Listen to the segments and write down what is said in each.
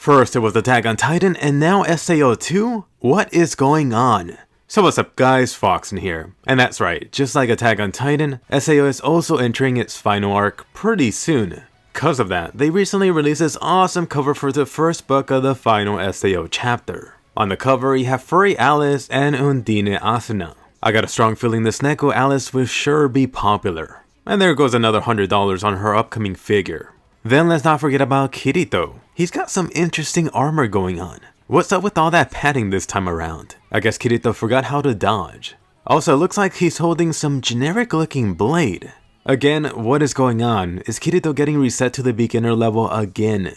First it was Attack on Titan and now SAO 2? What is going on? So what's up guys, Foxen here. And that's right, just like Attack on Titan, SAO is also entering its final arc pretty soon. Cause of that, they recently released this awesome cover for the first book of the final SAO chapter. On the cover, you have furry Alice and Undine Asuna. I got a strong feeling this Neko Alice will sure be popular. And there goes another $100 on her upcoming figure. Then let's not forget about Kirito. He's got some interesting armor going on. What's up with all that padding this time around? I guess Kirito forgot how to dodge. Also, it looks like he's holding some generic looking blade. Again, what is going on? Is Kirito getting reset to the beginner level again?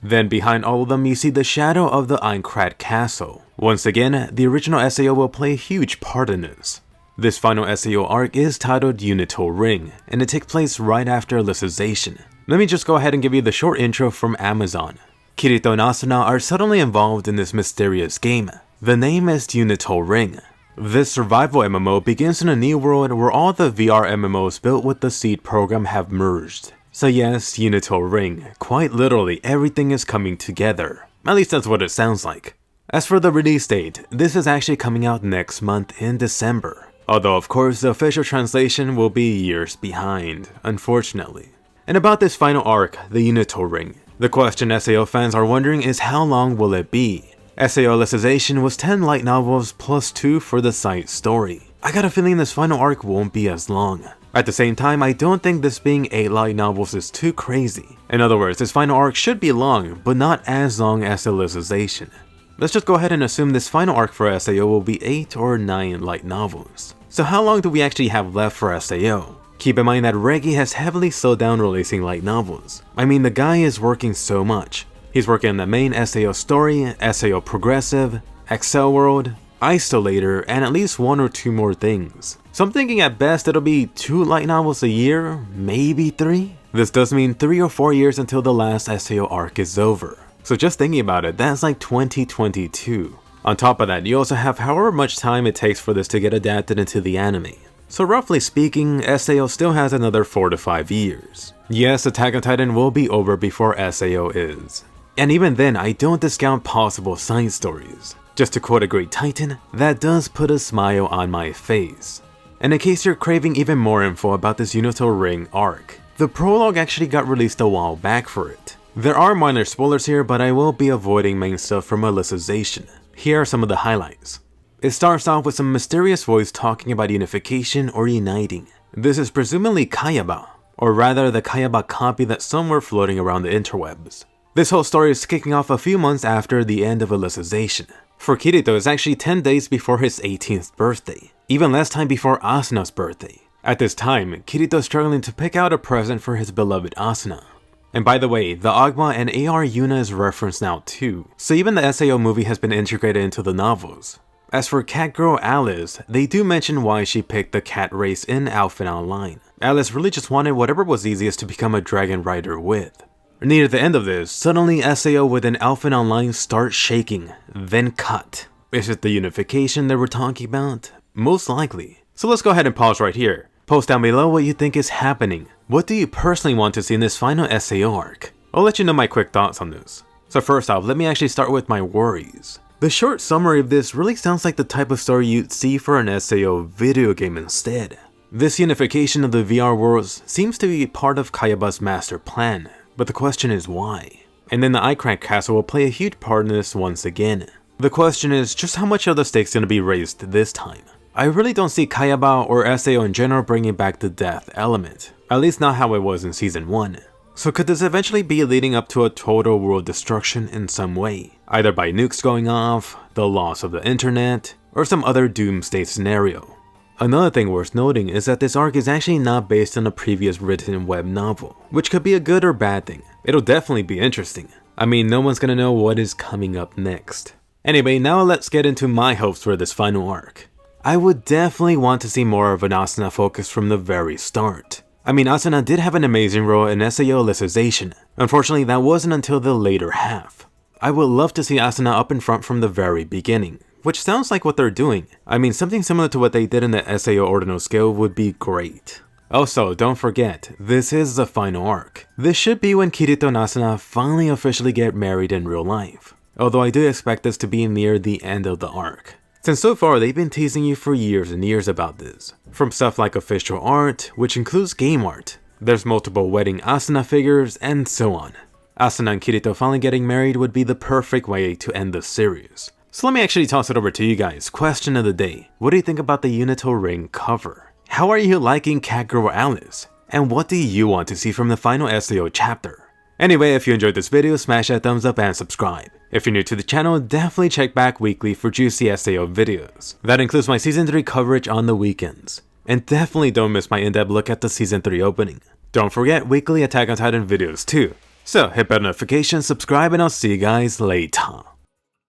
Then behind all of them you see the shadow of the Aincrad castle. Once again, the original SAO will play a huge part in this. This final SAO arc is titled Unital Ring, and it takes place right after Alicization. Let me just go ahead and give you the short intro from Amazon. Kirito and Asuna are suddenly involved in this mysterious game. The name is Unital Ring. This survival MMO begins in a new world where all the VRMMOs built with the Seed program have merged. So yes, Unital Ring, quite literally everything is coming together. At least that's what it sounds like. As for the release date, this is actually coming out next month in December. Although of course the official translation will be years behind, unfortunately. And about this final arc, the Unital Ring. The question SAO fans are wondering is how long will it be? SAO Alicization was 10 light novels plus 2 for the side story. I got a feeling this final arc won't be as long. At the same time, I don't think this being 8 light novels is too crazy. In other words, this final arc should be long, but not as long as Alicization. Let's just go ahead and assume this final arc for SAO will be 8 or 9 light novels. So how long do we actually have left for SAO? Keep in mind that Reggie has heavily slowed down releasing light novels. I mean, the guy is working so much. He's working on the main SAO story, SAO Progressive, Excel World, Isolator, and at least 1 or 2 more things. So I'm thinking at best it'll be 2 light novels a year, maybe 3? This does mean 3 or 4 years until the last SAO arc is over. So just thinking about it, that's like 2022. On top of that, you also have however much time it takes for this to get adapted into the anime. So roughly speaking, SAO still has another 4 to 5 years. Yes, Attack on Titan will be over before SAO is. And even then, I don't discount possible side stories. Just to quote a great titan, that does put a smile on my face. And in case you're craving even more info about this Unital Ring arc, the prologue actually got released a while back for it. There are minor spoilers here, but I will be avoiding main stuff from Alicization. Here are some of the highlights. It starts off with some mysterious voice talking about unification or uniting. This is presumably Kayaba, or rather the Kayaba copy that's somewhere floating around the interwebs. This whole story is kicking off a few months after the end of Alicization. For Kirito, it's actually 10 days before his 18th birthday, even less time before Asuna's birthday. At this time, Kirito is struggling to pick out a present for his beloved Asuna. And by the way, the Agma and AR Yuna is referenced now too, so even the SAO movie has been integrated into the novels. As for Catgirl Alice, they do mention why she picked the cat race in Art Online. Alice really just wanted whatever was easiest to become a dragon rider with. Near the end of this, suddenly SAO within Art Online starts shaking, then cut. Is it the unification that we're talking about? Most likely. So let's go ahead and pause right here. Post down below what you think is happening. What do you personally want to see in this final SAO arc? I'll let you know my quick thoughts on this. So first off, let me actually start with my worries. The short summary of this really sounds like the type of story you'd see for an SAO video game instead. This unification of the VR worlds seems to be part of Kayaba's master plan, but the question is why? And then the Aincrad castle will play a huge part in this once again. The question is just how much are the stakes going to be raised this time? I really don't see Kayaba or SAO in general bringing back the death element, at least not how it was in season 1. So could this eventually be leading up to a total world destruction in some way? Either by nukes going off, the loss of the internet, or some other doomsday scenario. Another thing worth noting is that this arc is actually not based on a previous written web novel, which could be a good or bad thing. It'll definitely be interesting. I mean, no one's gonna know what is coming up next. Anyway, now let's get into my hopes for this final arc. I would definitely want to see more of an Asuna focus from the very start. I mean, Asuna did have an amazing role in SAO Alicization. Unfortunately, that wasn't until the later half. I would love to see Asuna up in front from the very beginning, which sounds like what they're doing. I mean, something similar to what they did in the SAO Ordinal Scale would be great. Also, don't forget, this is the final arc. This should be when Kirito and Asuna finally officially get married in real life. Although I do expect this to be near the end of the arc. Since so far they've been teasing you for years and years about this. From stuff like official art, which includes game art. There's multiple wedding Asuna figures, and so on. Asuna and Kirito finally getting married would be the perfect way to end the series. So let me actually toss it over to you guys. Question of the day. What do you think about the Unital Ring cover? How are you liking Catgirl Alice? And what do you want to see from the final SAO chapter? Anyway, if you enjoyed this video, smash that thumbs up and subscribe. If you're new to the channel, definitely check back weekly for juicy SAO videos. That includes my Season 3 coverage on the weekends. And definitely don't miss my in-depth look at the Season 3 opening. Don't forget weekly Attack on Titan videos too. So hit bell notifications, subscribe, and I'll see you guys later.